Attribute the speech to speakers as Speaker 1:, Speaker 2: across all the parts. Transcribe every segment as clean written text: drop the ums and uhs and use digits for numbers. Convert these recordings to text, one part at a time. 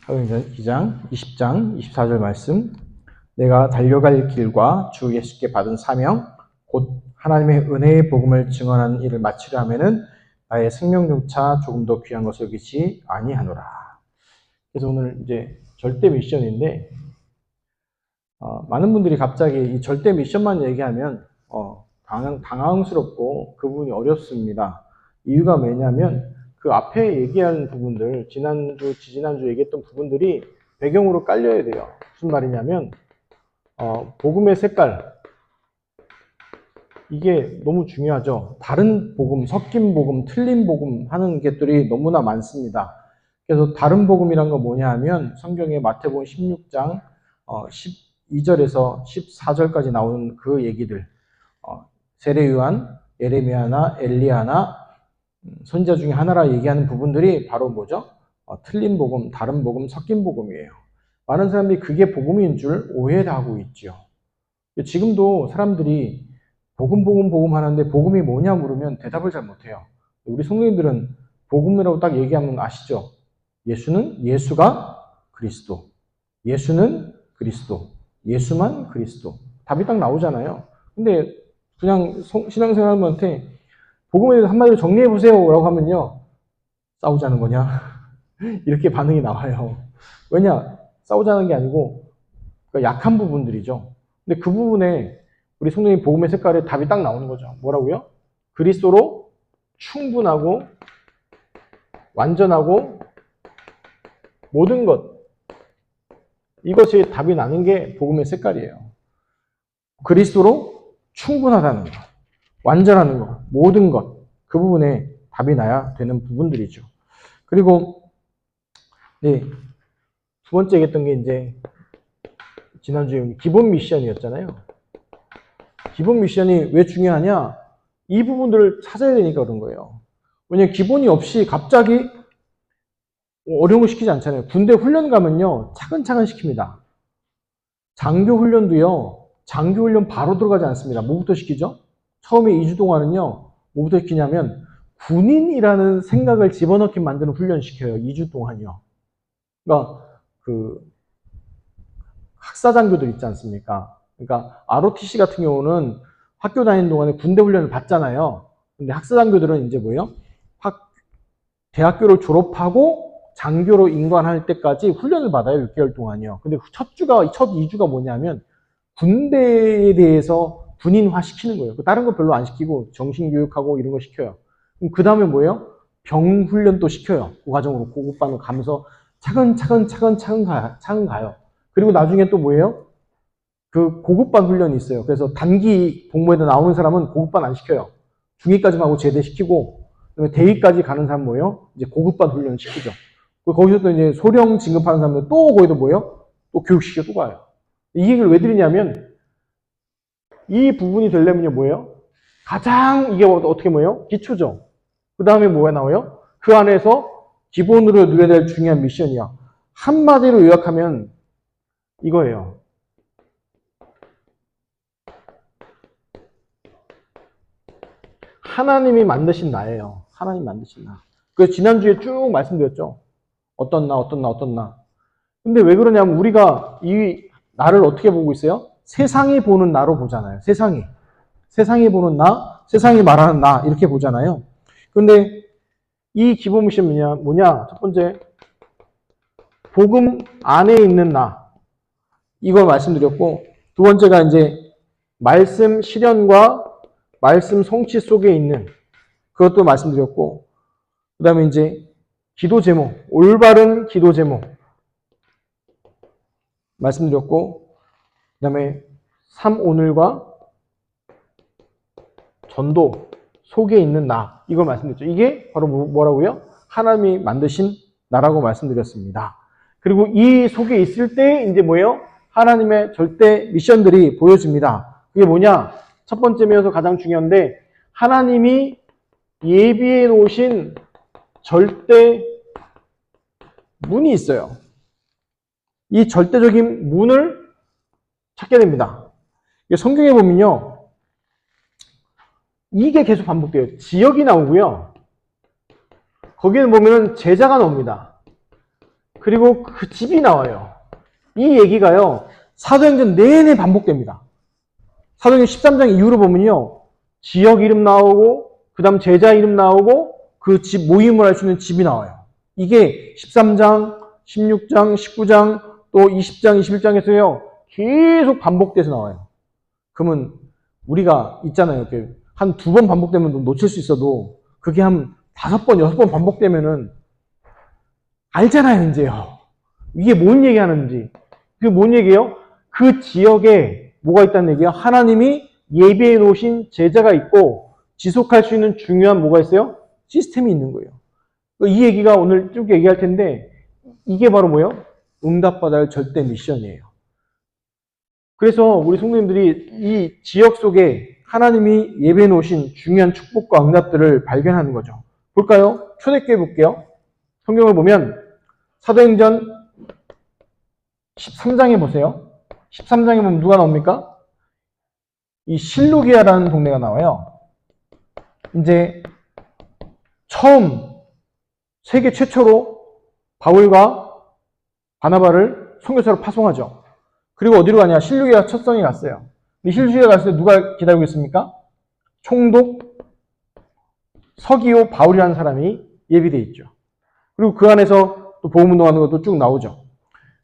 Speaker 1: 사도행전 2장 20장 24절 말씀. 내가 달려갈 길과 주 예수께 받은 사명 곧 하나님의 은혜의 복음을 증언하는 일을 마치려 하면은 나의 생명조차 조금 더 귀한 것을 여기지 아니하노라. 그래서 오늘 이제 절대 미션인데 많은 분들이 갑자기 이 절대 미션만 얘기하면 당황스럽고 그 부분이 어렵습니다. 이유가 뭐냐면 그 앞에 얘기한 부분들, 지난주, 지지난주 얘기했던 부분들이 배경으로 깔려야 돼요. 무슨 말이냐면 복음의 색깔, 이게 너무 중요하죠. 다른 복음, 섞인 복음, 틀린 복음 하는 것들이 너무나 많습니다. 그래서 다른 복음이란 건 뭐냐 하면 성경의 마태복음 16장 12절에서 14절까지 나오는 그 얘기들, 세례 요한, 예레미야나 엘리야나 선지자 중에 하나라 얘기하는 부분들이 바로 뭐죠? 틀린 복음, 다른 복음, 섞인 복음이에요. 많은 사람들이 그게 복음인 줄 오해하고 있죠. 지금도 사람들이 복음 하는데 복음이 뭐냐 물으면 대답을 잘 못해요. 우리 성도님들은 복음이라고 딱 얘기하면 아시죠? 예수가 그리스도. 예수는 그리스도. 예수만 그리스도. 답이 딱 나오잖아요. 근데 그냥 신앙생활한테 복음에 대해서 한마디로 정리해보세요 라고 하면요, 싸우자는 거냐? 이렇게 반응이 나와요. 왜냐? 싸우자는 게 아니고 그러니까 약한 부분들이죠. 근데 그 부분에 우리 성도님 복음의 색깔에 답이 딱 나오는 거죠. 뭐라고요? 그리스도로 충분하고 완전하고 모든 것, 이것이 답이 나는 게 복음의 색깔이에요. 그리스도로 충분하다는 것, 완전하는 것, 모든 것, 그 부분에 답이 나야 되는 부분들이죠. 그리고 두 번째 얘기했던 게 이제 지난주에 기본 미션이었잖아요. 기본 미션이 왜 중요하냐? 이 부분들을 찾아야 되니까 그런 거예요. 왜냐면 기본이 없이 갑자기 어려운 거 시키지 않잖아요. 군대 훈련 가면요, 차근차근 시킵니다. 장교 훈련도요, 장교 훈련 바로 들어가지 않습니다. 뭐부터 시키죠? 처음에 2주 동안은요, 뭐부터 시키냐면 군인이라는 생각을 집어넣게 만드는 훈련 시켜요. 2주 동안요. 그러니까 그 학사장교들 있지 않습니까? 그러니까 ROTC 같은 경우는 학교 다니는 동안에 군대 훈련을 받잖아요. 근데 학사장교들은 이제 뭐예요? 대학교를 졸업하고 장교로 임관할 때까지 훈련을 받아요. 6개월 동안이요. 근데 첫 2주가 뭐냐면 군대에 대해서 군인화 시키는 거예요. 다른 거 별로 안 시키고 정신교육하고 이런 거 시켜요. 그럼 그 다음에 뭐예요? 병 훈련도 시켜요. 그 과정으로 고급반을 가면서 차근 가요. 그리고 나중에 또 뭐예요? 그 고급반 훈련이 있어요. 그래서 단기 복무에도 나오는 사람은 고급반 안 시켜요. 중위까지만 하고 제대시키고, 그다음에 대위까지 가는 사람 뭐예요? 이제 고급반 훈련 시키죠. 거기서 또 이제 소령 진급하는 사람들 또 거기도 뭐예요? 또 교육시켜 또 가요. 이 얘기를 왜 드리냐면, 이 부분이 되려면요 뭐예요? 가장 이게 어떻게 뭐예요? 기초죠. 그 다음에 뭐가 나와요? 그 안에서 기본으로 누려야 될 중요한 미션이야. 한마디로 요약하면 이거예요. 하나님이 만드신 나예요. 하나님 만드신 나. 그래서 지난주에 쭉 말씀드렸죠. 어떤 나. 근데 왜 그러냐면 우리가 이 나를 어떻게 보고 있어요? 세상이 보는 나로 보잖아요. 세상이 보는 나, 세상이 말하는 나 이렇게 보잖아요. 근데 이 기본 미션 뭐냐? 첫 번째, 복음 안에 있는 나. 이걸 말씀드렸고, 두 번째가 이제 말씀 실현과 말씀 성취 속에 있는 그것도 말씀드렸고, 그 다음에 이제 기도 제목, 올바른 기도 제목 말씀드렸고, 그 다음에 오늘과 전도 속에 있는 나, 이걸 말씀드렸죠. 이게 바로 뭐라고요? 하나님이 만드신 나라고 말씀드렸습니다. 그리고 이 속에 있을 때 이제 뭐예요? 하나님의 절대 미션들이 보여집니다. 그게 뭐냐? 첫 번째 면에서 가장 중요한데, 하나님이 예비해 놓으신 절대 문이 있어요. 이 절대적인 문을 찾게 됩니다. 성경에 보면요, 이게 계속 반복돼요. 지역이 나오고요. 거기는 보면 제자가 나옵니다. 그리고 그 집이 나와요. 이 얘기가요, 사도행전 내내 반복됩니다. 사도행전 13장 이후로 보면요, 지역 이름 나오고, 그 다음 제자 이름 나오고, 그 집 모임을 할 수 있는 집이 나와요. 이게 13장, 16장, 19장, 또 20장, 21장에서요, 계속 반복돼서 나와요. 그러면 우리가 있잖아요. 이렇게 한 2번 반복되면 놓칠 수 있어도 그게 한 5번, 6번 반복되면은 알잖아요, 이제요. 이게 뭔 얘기하는지. 그게 뭔 얘기예요? 그 지역에 뭐가 있다는 얘기예요? 하나님이 예비해 놓으신 제자가 있고 지속할 수 있는 중요한 뭐가 있어요? 시스템이 있는 거예요. 이 얘기가 오늘 쭉 얘기할 텐데 이게 바로 뭐예요? 응답받아야 할 절대 미션이에요. 그래서 우리 성도님들이 이 지역 속에 하나님이 예배해 놓으신 중요한 축복과 응답들을 발견하는 거죠. 볼까요? 초대교회 볼게요. 성경을 보면 사도행전 13장에 보세요. 13장에 보면 누가 나옵니까? 이 실루기아라는 동네가 나와요. 이제 처음 세계 최초로 바울과 바나바를 선교사로 파송하죠. 그리고 어디로 가냐? 실루기아 첫성에 갔어요. 이 실루기아 갔을 때 누가 기다리고 있습니까? 총독 서기오 바울이라는 사람이 예비되어 있죠. 그리고 그 안에서 또 복음운동하는 것도 쭉 나오죠.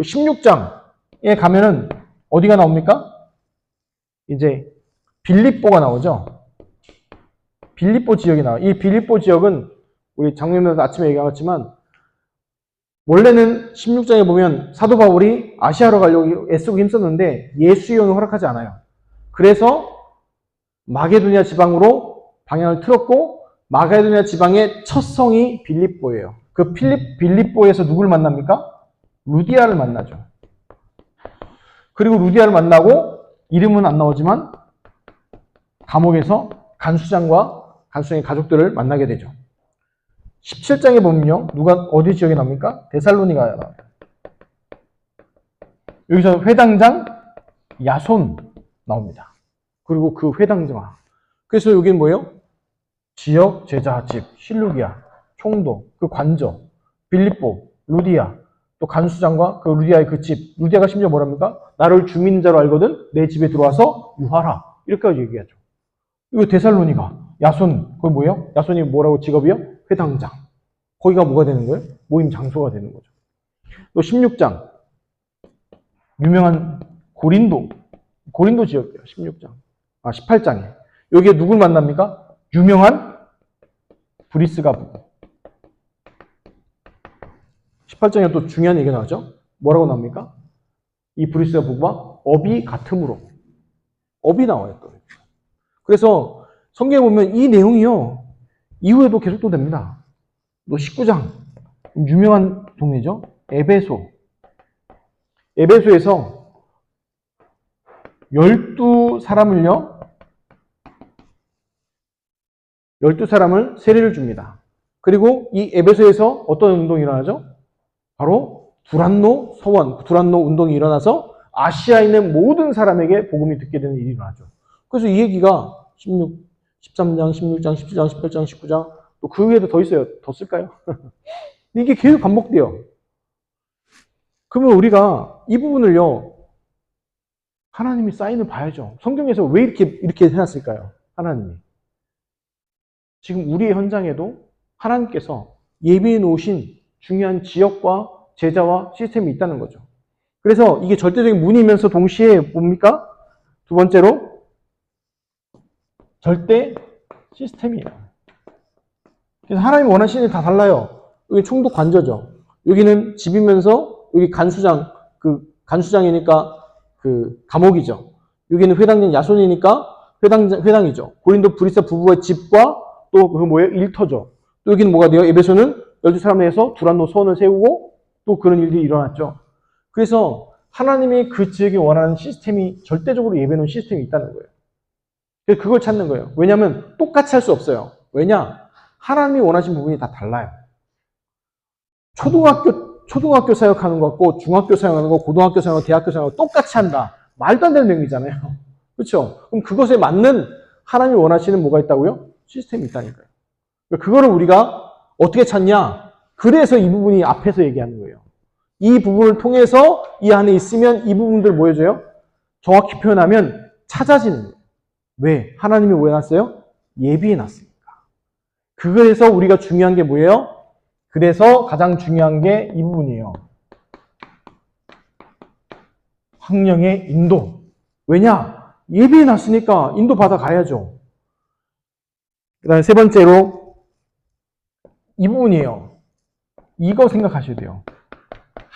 Speaker 1: 16장에 가면은 어디가 나옵니까? 이제 빌립보가 나오죠. 빌립보 지역이 나와요. 이 빌립보 지역은 우리 장로님들 아침에 얘기했지만 원래는 16장에 보면 사도 바울이 아시아로 가려고 애쓰고 힘썼는데 예수 형이 허락하지 않아요. 그래서 마게도니아 지방으로 방향을 틀었고 마게도니아 지방의 첫 성이 빌립보예요. 그 빌립보에서 누굴 만납니까? 루디아를 만나죠. 그리고 루디아를 만나고 이름은 안 나오지만 감옥에서 간수장과 간수장의 가족들을 만나게 되죠. 17장에 보면요. 누가 어디 지역에 나옵니까? 데살로니가 나와요. 여기서 회당장 야손 나옵니다. 그리고 그 회당장. 그래서 여기는 뭐예요? 지역 제자집, 실루기아, 총독, 그 관저, 빌립보, 루디아, 또 간수장과 그 루디아의 그 집. 루디아가 심지어 뭐랍니까? 나를 주민자로 알거든 내 집에 들어와서 유하라. 이렇게까지 얘기하죠. 이거 데살로니가, 야손, 그거 뭐예요? 야손이 뭐라고 직업이요? 회당장. 거기가 뭐가 되는 거예요? 모임 장소가 되는 거죠. 또 16장. 유명한 고린도 지역이에요. 16장. 18장에. 여기에 누굴 만납니까? 유명한 브리스가 부부. 18장에 또 중요한 얘기가 나오죠. 뭐라고 나옵니까? 이 브리스가 부부와 업이 같음으로. 업이 나와요. 또. 그래서 성경에 보면 이 내용이요. 이후에도 계속 또 됩니다. 또 19장. 유명한 동네죠. 에베소. 에베소에서 12사람을 세례를 줍니다. 그리고 이 에베소에서 어떤 운동이 일어나죠? 바로 두란노 서원, 두란노 운동이 일어나서 아시아에 있는 모든 사람에게 복음이 듣게 되는 일이 일어나죠. 그래서 이 얘기가 13장, 16장, 17장, 18장, 19장 또 그 위에도 더 있어요. 더 쓸까요? 이게 계속 반복돼요. 그러면 우리가 이 부분을요. 하나님이 사인을 봐야죠. 성경에서 왜 이렇게 해놨을까요? 하나님이. 지금 우리의 현장에도 하나님께서 예비해 놓으신 중요한 지역과 제자와 시스템이 있다는 거죠. 그래서 이게 절대적인 문이면서 동시에 뭡니까? 두 번째로 절대 시스템이에요. 그래서 하나님이 원하시는 게 다 달라요. 여기 총독 관저죠. 여기는 집이면서 여기 간수장, 그 간수장이니까 그 감옥이죠. 여기는 회당장 야손이니까 회당이죠. 고린도 브리스 부부의 집과 또 그 뭐예요? 일터죠. 또 여기는 뭐가 돼요? 에베소는 12사람에서 두란노 서원을 세우고 또 그런 일들이 일어났죠. 그래서 하나님이 그 지역에 원하는 시스템이 절대적으로 예배놓은 시스템이 있다는 거예요. 그래서 그걸 찾는 거예요. 왜냐하면 똑같이 할 수 없어요. 왜냐? 하나님이 원하신 부분이 다 달라요. 초등학교 사역하는 것 같고 중학교 사역하는 거, 고등학교 사역하고 대학교 사역하고 똑같이 한다. 말도 안 되는 내용이잖아요. 그렇죠? 그럼 그것에 맞는 하나님이 원하시는 뭐가 있다고요? 시스템이 있다니까요. 그거를 우리가 어떻게 찾냐? 그래서 이 부분이 앞에서 얘기하는 거예요. 이 부분을 통해서 이 안에 있으면 이 부분들 보여줘요. 정확히 표현하면 찾아지는 거예요. 왜? 하나님이 왜 놨어요? 예비해 놨으니까. 그래서 우리가 중요한 게 뭐예요? 그래서 가장 중요한 게 이 부분이에요. 성령의 인도. 왜냐? 예비해 놨으니까 인도 받아 가야죠. 그 다음에 세 번째로 이 부분이에요. 이거 생각하셔야 돼요.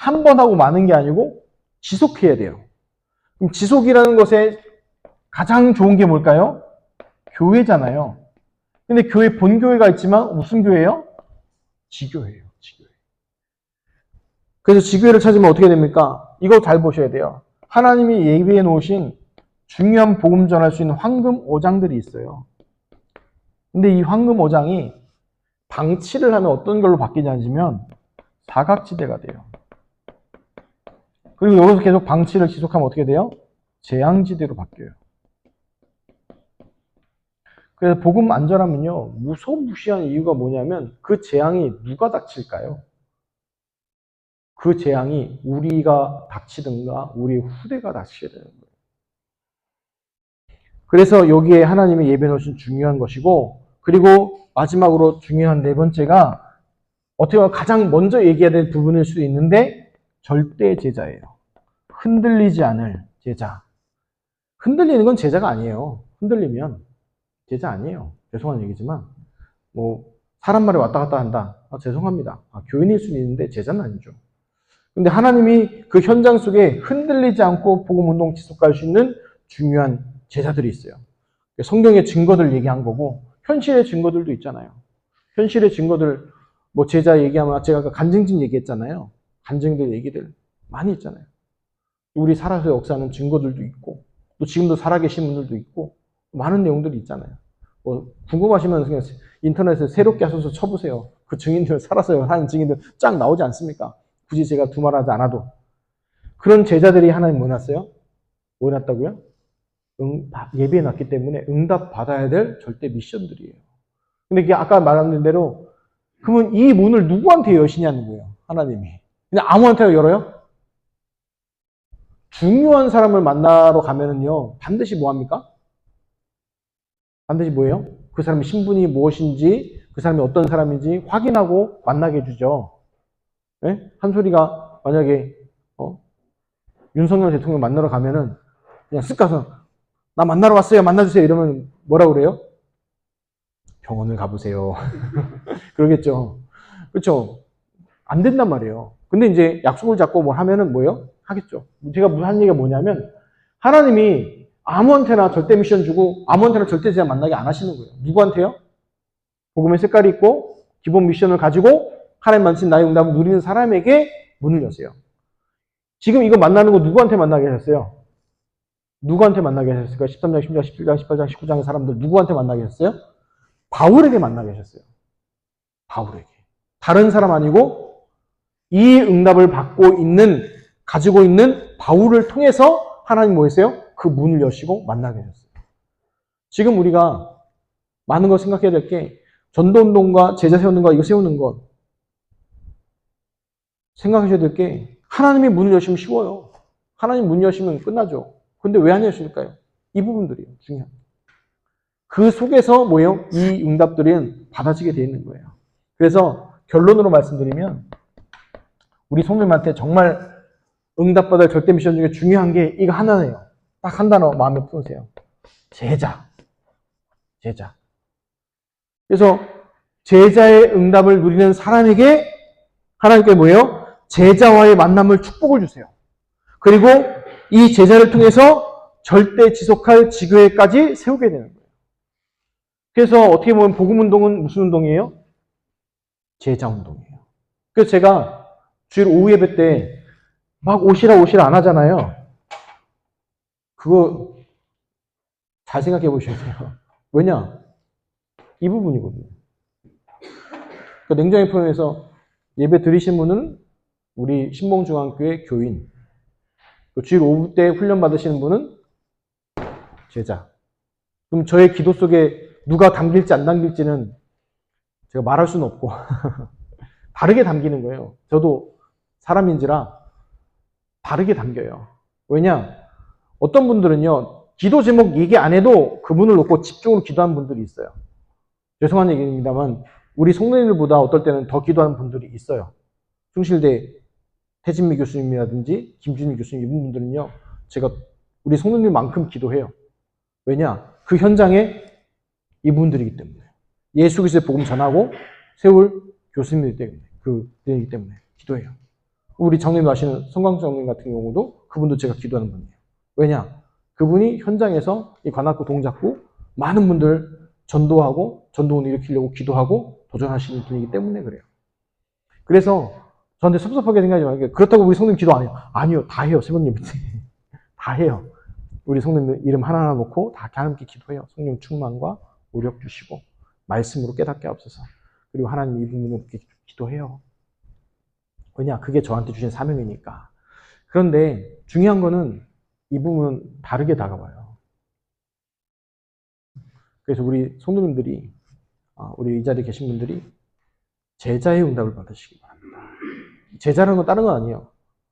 Speaker 1: 한 번 하고 마는 게 아니고 지속해야 돼요. 그럼 지속이라는 것에 가장 좋은 게 뭘까요? 교회잖아요. 근데 교회 본교회가 있지만 무슨 교회예요? 지교회예요. 지교회. 그래서 지교회를 찾으면 어떻게 됩니까? 이거 잘 보셔야 돼요. 하나님이 예비해 놓으신 중요한 복음 전할 수 있는 황금 오장들이 있어요. 근데 이 황금 오장이 방치를 하면 어떤 걸로 바뀌냐면 사각지대가 돼요. 그리고 여기서 계속 방치를 지속하면 어떻게 돼요? 재앙지대로 바뀌어요. 그래서 복음 안 전하면요, 무소무시한 이유가 뭐냐면 그 재앙이 누가 닥칠까요? 그 재앙이 우리가 닥치든가 우리 후대가 닥치게 되는 거예요. 그래서 여기에 하나님의 예배 놓으신 중요한 것이고, 그리고 마지막으로 중요한 네 번째가 어떻게 보면 가장 먼저 얘기해야 될 부분일 수도 있는데 절대 제자예요. 흔들리지 않을 제자. 흔들리는 건 제자가 아니에요. 흔들리면 제자 아니에요. 죄송한 얘기지만 뭐 사람 말에 왔다 갔다 한다. 죄송합니다. 교인일 수는 있는데 제자는 아니죠. 근데 하나님이 그 현장 속에 흔들리지 않고 복음 운동 지속할 수 있는 중요한 제자들이 있어요. 성경의 증거들 얘기한 거고 현실의 증거들도 있잖아요. 현실의 증거들 뭐 제자 얘기하면 제가 아까 간증진 얘기했잖아요. 간증들 얘기들 많이 있잖아요. 우리 살아서 역사하는 증거들도 있고 또 지금도 살아계신 분들도 있고 많은 내용들이 있잖아요. 뭐 궁금하시면 그냥 인터넷에 새롭게 하셔서 쳐보세요. 그 증인들 살아서 하는 증인들 쫙 나오지 않습니까? 굳이 제가 두말하지 않아도. 그런 제자들이 하나님 뭐 놨어요? 뭐 놨다고요? 예비해 놨기 때문에 응답 받아야 될 절대 미션들이에요. 근데 이게 아까 말한 대로 그러면 이 문을 누구한테 여시냐는 거예요. 하나님이. 그냥 아무한테 열어요? 중요한 사람을 만나러 가면은요, 반드시 뭐 합니까? 반드시 뭐예요? 그 사람의 신분이 무엇인지, 그 사람이 어떤 사람인지 확인하고 만나게 해주죠. 네? 한소리가 만약에, 윤석열 대통령 만나러 가면은 그냥 쓱 가서, 나 만나러 왔어요. 만나주세요. 이러면 뭐라 그래요? 병원을 가보세요. 그러겠죠. 그렇죠. 안 된단 말이에요. 근데 이제 약속을 잡고 뭐 하면은 뭐예요? 하겠죠. 제가 한 얘기가 뭐냐면 하나님이 아무한테나 절대 미션 주고 아무한테나 절대 제자 만나게 안 하시는 거예요. 누구한테요? 복음의 색깔이 있고 기본 미션을 가지고 하나님 만드신 나의 응답을 누리는 사람에게 문을 여세요. 지금 이거 만나는 거 누구한테 만나게 하셨어요? 누구한테 만나게 하셨을까요? 13장, 16장, 17장, 18장, 19장의 사람들 누구한테 만나게 하셨어요? 바울에게 만나게 하셨어요. 바울에게. 다른 사람 아니고 이 응답을 가지고 있는 바울을 통해서 하나님 뭐 했어요? 그 문을 여시고 만나게 하셨어요. 지금 우리가 많은 걸 생각해야 될 게 전도운동과 제자 세우는 거, 이거 세우는 것 생각하셔야 될 게 하나님이 문을 여시면 쉬워요. 하나님 문 여시면 끝나죠. 근데 왜 안 여실까요? 이 부분들이에요. 중요한. 그 속에서 뭐예요? 이 응답들은 받아지게 되어 있는 거예요. 그래서 결론으로 말씀드리면 우리 성도님한테 정말 응답받을 절대 미션 중에 중요한 게 이거 하나네요. 딱 한 단어 마음에 품으세요. 제자. 제자. 그래서 제자의 응답을 누리는 사람에게 하나님께 뭐예요? 제자와의 만남을 축복을 주세요. 그리고 이 제자를 통해서 절대 지속할 지교회까지 세우게 되는 거예요. 그래서 어떻게 보면 복음운동은 무슨 운동이에요? 제자운동이에요. 그래서 제가 주일 오후 예배 때 막 오시라 안 하잖아요. 그거 잘 생각해 보셔야 돼요. 왜냐? 이 부분이거든요. 그러니까 냉정히 표현해서 예배 드리신 분은 우리 신봉중앙교회 교인, 주일 오후 때 훈련 받으시는 분은 제자. 그럼 저의 기도 속에 누가 담길지 안 담길지는 제가 말할 수는 없고 다르게 담기는 거예요. 저도 사람인지라 다르게 담겨요. 왜냐? 어떤 분들은요, 기도 제목 얘기 안 해도 그분을 놓고 집중으로 기도하는 분들이 있어요. 죄송한 얘기입니다만, 우리 성도님들보다 어떨 때는 더 기도하는 분들이 있어요. 충실대 태진미 교수님이라든지 김준일 교수님, 이분 분들은요, 제가 우리 성도님만큼 기도해요. 왜냐? 그 현장에 이분들이기 때문에. 예수 그리스도의 복음 전하고 세울 교수님이기 때문에, 그들이기 때문에 기도해요. 우리 장로님 아시는 성광 장로님 같은 경우도 그분도 제가 기도하는 분이에요. 왜냐? 그분이 현장에서 이 관악구 동작구 많은 분들 전도하고 전도원을 일으키려고 기도하고 도전하시는 분이기 때문에 그래요. 그래서 저한테 섭섭하게 생각하지 말고, 그렇다고 우리 성도님 기도 안 해요. 아니요, 다 해요. 새벽 예배 때. 다 해요. 우리 성도님 이름 하나하나 놓고 다 하나님께 기도해요. 성령 충만과 오력 주시고 말씀으로 깨닫게 하옵소서. 그리고 하나님 이분을 기도해요. 왜냐? 그게 저한테 주신 사명이니까. 그런데 중요한 거는 이 부분은 다르게 다가와요. 그래서 우리 성도님들이, 우리 이 자리에 계신 분들이 제자의 응답을 받으시기 바랍니다. 제자라는 건 다른 건 아니에요.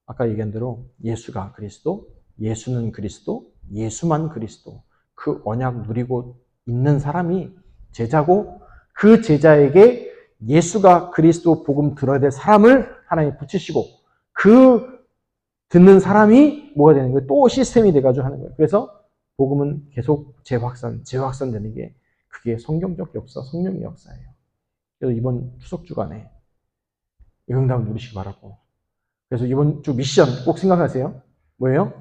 Speaker 1: 아까 얘기한 대로 예수가 그리스도, 예수는 그리스도, 예수만 그리스도, 그 언약 누리고 있는 사람이 제자고, 그 제자에게 예수가 그리스도 복음 들어야 될 사람을 하나님 붙이시고, 그 듣는 사람이 뭐가 되는 거예요? 또 시스템이 돼가지고 하는 거예요. 그래서 복음은 계속 재확산되는 게, 그게 성경적 역사, 성령의 역사예요. 그래서 이번 추석 주간에 응답을 누리시기 바라고. 그래서 이번 주 미션 꼭 생각하세요. 뭐예요?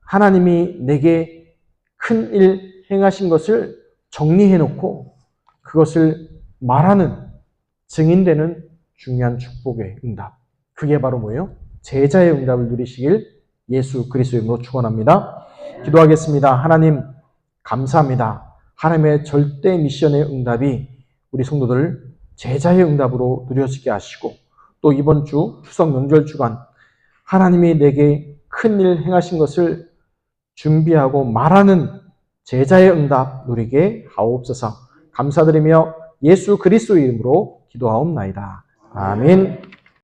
Speaker 1: 하나님이 내게 큰 일 행하신 것을 정리해놓고 그것을 말하는, 증인되는 중요한 축복의 응답. 그게 바로 뭐예요? 제자의 응답을 누리시길 예수 그리스도의 이름으로 축원합니다. 기도하겠습니다. 하나님 감사합니다. 하나님의 절대 미션의 응답이 우리 성도들 제자의 응답으로 누려지게 하시고, 또 이번 주 추석 명절 주간 하나님이 내게 큰 일 행하신 것을 준비하고 말하는 제자의 응답 누리게 하옵소서. 감사드리며 예수 그리스도의 이름으로 기도하옵나이다. 아멘.